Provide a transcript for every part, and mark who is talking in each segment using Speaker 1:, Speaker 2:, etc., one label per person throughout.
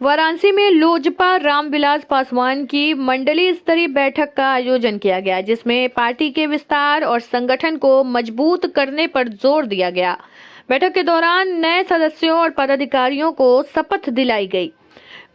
Speaker 1: वाराणसी में लोजपा रामविलास पासवान की मंडलीय स्तरीय बैठक का आयोजन किया गया, जिसमें पार्टी के विस्तार और संगठन को मजबूत करने पर जोर दिया गया। बैठक के दौरान नए सदस्यों और पदाधिकारियों को शपथ दिलाई गई।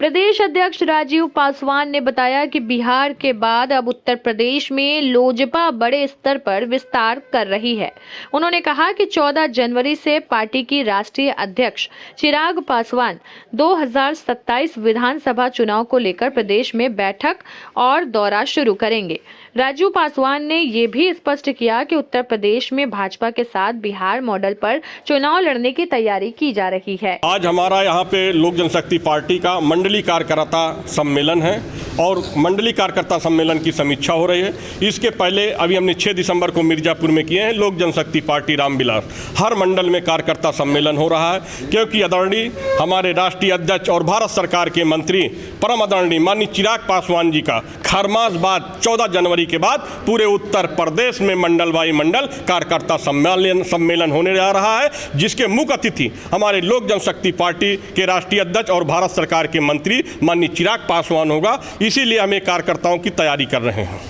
Speaker 1: प्रदेश अध्यक्ष राजीव पासवान ने बताया कि बिहार के बाद अब उत्तर प्रदेश में लोजपा बड़े स्तर पर विस्तार कर रही है। उन्होंने कहा कि 14 जनवरी से पार्टी की राष्ट्रीय अध्यक्ष चिराग पासवान 2027 विधानसभा चुनाव को लेकर प्रदेश में बैठक और दौरा शुरू करेंगे। राजीव पासवान ने ये भी स्पष्ट किया कि उत्तर प्रदेश में भाजपा के साथ बिहार मॉडल पर चुनाव लड़ने की तैयारी की जा रही है।
Speaker 2: आज हमारा यहाँ पे लोक जनशक्ति पार्टी का मंडली कार्यकर्ता सम्मेलन है और मंडली कार्यकर्ता सम्मेलन की समीक्षा हो रही है। इसके पहले अभी हमने 6 दिसंबर को मिर्जापुर में किए हैं लोक जनशक्ति पार्टी रामविलास। हर मंडल में कार्यकर्ता सम्मेलन हो रहा है, क्योंकि आदरणीय हमारे राष्ट्रीय अध्यक्ष और भारत सरकार के मंत्री परम आदरणीय माननीय चिराग पासवान जी का खरमास बाद 14 जनवरी के बाद पूरे उत्तर प्रदेश में मंडलवाई मंडल कार्यकर्ता सम्मेलन होने जा रहा है, जिसके मुख्य अतिथि हमारे लोक जनशक्ति पार्टी के राष्ट्रीय अध्यक्ष और भारत सरकार के मंत्री माननीय चिराग पासवान होगा। इसीलिए हम कार्यकर्ताओं की तैयारी कर रहे हैं।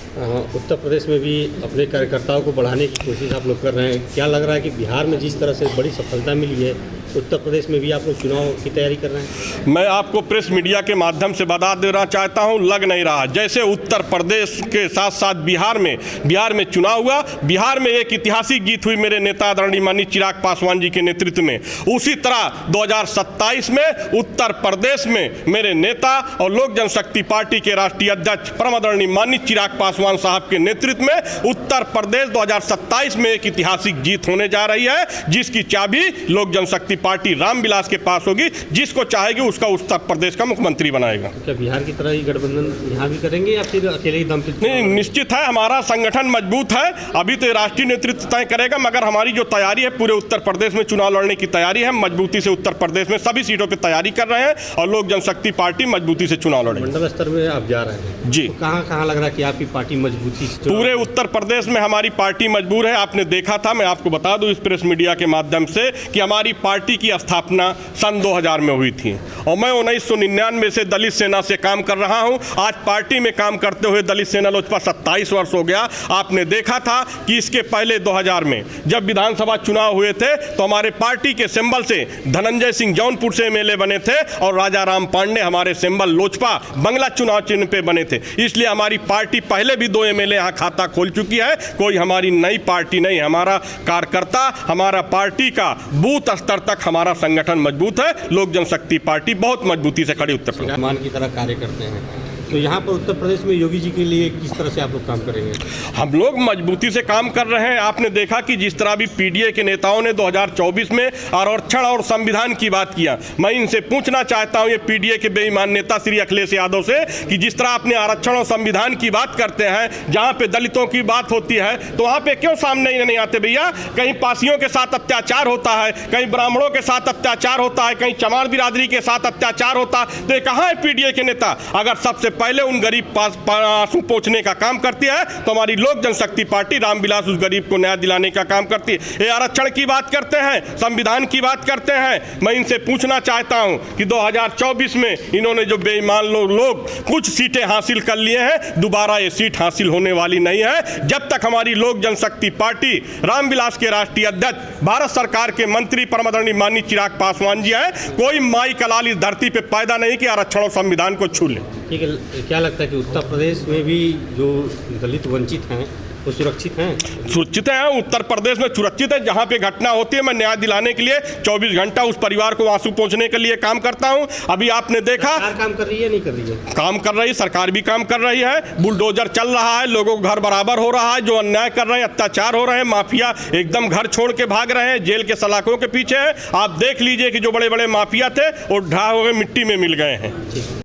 Speaker 3: उत्तर प्रदेश में भी अपने कार्यकर्ताओं को बढ़ाने की कोशिश आप लोग कर रहे हैं। क्या लग रहा है कि बिहार में जिस तरह से बड़ी सफलता मिली है, उत्तर प्रदेश में भी आप लोग चुनाव की तैयारी कर रहे हैं?
Speaker 2: मैं आपको प्रेस मीडिया के माध्यम से बता देना चाहता हूं, लग नहीं रहा। जैसे उत्तर प्रदेश के साथ साथ बिहार में चुनाव हुआ, बिहार में एक ऐतिहासिक जीत हुई मेरे नेता आदरणीय माननीय चिराग पासवान जी के नेतृत्व में, उसी तरह 2027 में उत्तर प्रदेश में मेरे नेता और लोक जनशक्ति पार्टी के राष्ट्रीय अध्यक्ष परम आदरणीय माननीय चिराग पासवान साहब के नेतृत्व में उत्तर प्रदेश 2027 में एक ऐतिहासिक जीत होने जा रही है, जिसकी चाबी लोक जनशक्ति पार्टी रामविलास के पास होगी। जिसको चाहेगी उसका उत्तर प्रदेश का मुख्यमंत्री बनाएगा।
Speaker 3: क्या बिहार की तरह ही गठबंधन यहाँ भी करेंगे या फिर अकेले ही दम पे?
Speaker 2: नहीं, निश्चित है, हमारा संगठन मजबूत है। अभी तो राष्ट्रीय नेतृत्व तय करेगा, मगर हमारी जो तैयारी है पूरे उत्तर प्रदेश में चुनाव लड़ने की तैयारी है। मजबूती से उत्तर प्रदेश में सभी सीटों पर तैयारी कर रहे हैं और लोक जनशक्ति पार्टी मजबूती से चुनाव लड़ेगी।
Speaker 3: मंडल स्तर में आप जा रहे हैं
Speaker 2: जी,
Speaker 3: तो कहाँ लग रहा है कि आपकी पार्टी मजबूती से?
Speaker 2: पूरे उत्तर प्रदेश में हमारी पार्टी मजबूत है। आपने देखा था, मैं आपको बता दूं इस प्रेस मीडिया के माध्यम से कि हमारी पार्टी की स्थापना सन 2000 में हुई थी और मैं 1999 से दलित सेना से काम कर रहा हूं। आज पार्टी में काम करते हुए दलित सेना लोजपा 27 वर्ष हो गया। आपने देखा था कि इसके पहले 2000 में जब विधानसभा चुनाव हुए थे तो हमारे पार्टी के सिंबल से धनंजय सिंह जौनपुर से एमएलए बने थे और राजा राम पांडे हमारे सिंबल लोजपा बंगला चुनाव चिन्ह पे बने थे। इसलिए हमारी पार्टी पहले भी 2 एमएलए यहाँ खाता खोल चुकी है। कोई हमारी नई पार्टी नहीं, हमारा कार्यकर्ता, हमारा पार्टी का बूथ स्तर तक हमारा संगठन मजबूत है। लोक जनशक्ति पार्टी बहुत मजबूती से खड़ी उत्तर प्रदेश
Speaker 3: मान की तरह कार्य करते हैं। तो यहाँ पर उत्तर प्रदेश में योगी जी के लिए किस तरह से आप लोग काम करेंगे? हम
Speaker 2: लोग मजबूती से काम कर रहे हैं। आपने देखा कि जिस तरह भी पीडीए के नेताओं ने 2024 में आरक्षण और संविधान की बात किया, मैं इनसे पूछना चाहता हूं ये पीडीए के बेईमान नेता श्री अखिलेश यादव से कि जिस तरह आपने आरक्षण और संविधान की बात करते हैं, जहां पे दलितों की बात होती है तो वहां पे क्यों सामने नहीं आते भैया? कहीं पासियों के साथ अत्याचार होता है, कहीं ब्राह्मणों के साथ अत्याचार होता है, कहीं चमार बिरादरी के साथ अत्याचार होता है, तो कहाँ है पीडीए के नेता? अगर सबसे पहले उन गरीब आंसू पोंछने का काम करती है तो हमारी लोक जनशक्ति पार्टी रामविलास उस गरीब को न्याय दिलाने का काम करती है। ये आरक्षण की बात करते हैं, संविधान की बात करते हैं। मैं इनसे पूछना चाहता हूं कि 2024 में इन्होंने जो बेईमान लोग कुछ सीटें हासिल कर लिए हैं, दोबारा ये सीट हासिल होने वाली नहीं है। जब तक हमारी लोक जनशक्ति पार्टी रामविलास के राष्ट्रीय अध्यक्ष भारत सरकार के मंत्री परम आदरणीय माननीय चिराग पासवान जी है, कोई माई कलाल इस धरती पे पैदा नहीं कि आरक्षण और संविधान को छू ले।
Speaker 3: ठीक है, क्या लगता है कि उत्तर प्रदेश में भी जो दलित वंचित हैं वो सुरक्षित हैं?
Speaker 2: सुरक्षित हैं, उत्तर प्रदेश में सुरक्षित है। जहां पे घटना होती है मैं न्याय दिलाने के लिए 24 घंटा उस परिवार को आंसू पोंछने के लिए काम करता हूं। अभी आपने देखा
Speaker 3: सरकार काम कर रही है, नहीं कर रही है?
Speaker 2: काम कर रही, सरकार भी काम कर रही है। बुलडोजर चल रहा है, लोगों को घर बराबर हो रहा है। जो अन्याय कर रहे हैं, अत्याचार हो रहे हैं, माफिया एकदम घर छोड़ के भाग रहे हैं, जेल के सलाखों के पीछे है। आप देख लीजिए कि जो बड़े बड़े माफिया थे वो ढा हो गए, मिट्टी में मिल गए हैं।